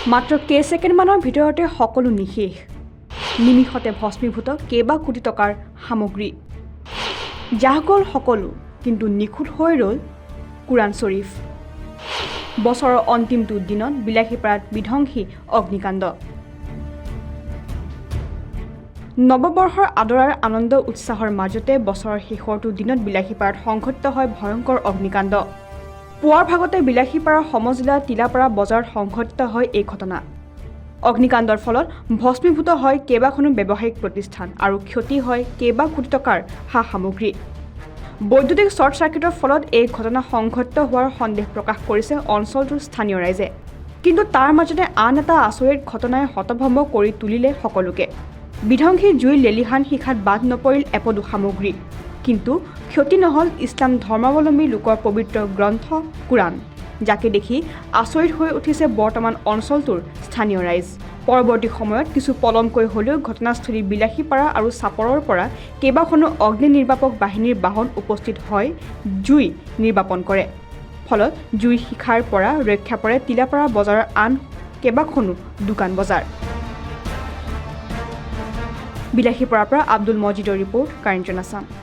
মাত্ৰ কেইছেকেণ্ডমানৰ ভিতৰতে সকলো নিশেষ নিমিষতে ভস্মীভূত কেইবা কোটি টকাৰ সামগ্ৰী যাহ গ'ল সকলো কিন্তু নিখুঁত হৈ ৰ'ল কুৰাণ শ্বৰীফ বছৰৰ অন্তিমটো দিনত বিলাসীপাৰাত বিধ্বংসী অগ্নিকাণ্ড নৱবৰ্ষৰ আদৰাৰ আনন্দ উৎসাহৰ মাজতে বছৰৰ শেষৰটো দিনত বিলাসীপাৰাত সংঘটিত হয় ভয়ংকৰ অগ্নিকাণ্ড পুৱাৰ ভাগতে বিলাসীপাৰা সমজিলা তিলাপাৰা বজাৰত সংঘটিত হয় এই ঘটনা অগ্নিকাণ্ডৰ ফলত ভস্মীভূত হয় কেইবাখনো ব্যৱসায়িক প্ৰতিষ্ঠান আৰু ক্ষতি হয় কেইবা কোটি টকাৰ সা সামগ্ৰী বৈদ্যুতিক শ্বৰ্ট চাৰ্কিটৰ ফলত এই ঘটনা সংঘটিত হোৱাৰ সন্দেহ প্ৰকাশ কৰিছে অঞ্চলটোৰ স্থানীয় ৰাইজে কিন্তু তাৰ মাজতে আন এটা আচৰিত ঘটনাই হতভম্ব কৰি তুলিলে সকলোকে বিধ্বংসী জুই লেলিহান শিখাত বাদ নপৰিল এপদো সামগ্ৰী কিন্তু ক্ষতি নহল ইছলাম ধৰ্মাৱলম্বী লোকৰ পবিত্ৰ গ্ৰন্থ কুৰাণ যাকে দেখি আচৰিত হৈ উঠিছে বৰ্তমান অঞ্চলটোৰ স্থানীয় ৰাইজ পৰৱৰ্তী সময়ত কিছু পলমকৈ হ'লেও ঘটনাস্থলী বিলাসীপাৰা আৰু চাপৰৰ পৰা কেইবাখনো অগ্নি নিৰ্বাপক বাহিনীৰ বাহন উপস্থিত হয় জুই নিৰ্বাপন কৰে ফলত জুইৰ শিখাৰ পৰা ৰক্ষা পৰে তিলাপাৰা বজাৰৰ আন কেইবাখনো দোকান বজাৰ বিলাসীপাৰাৰ পৰা আব্দুল মজিদৰ ৰিপৰ্ট কাৰেঞ্জন আছাম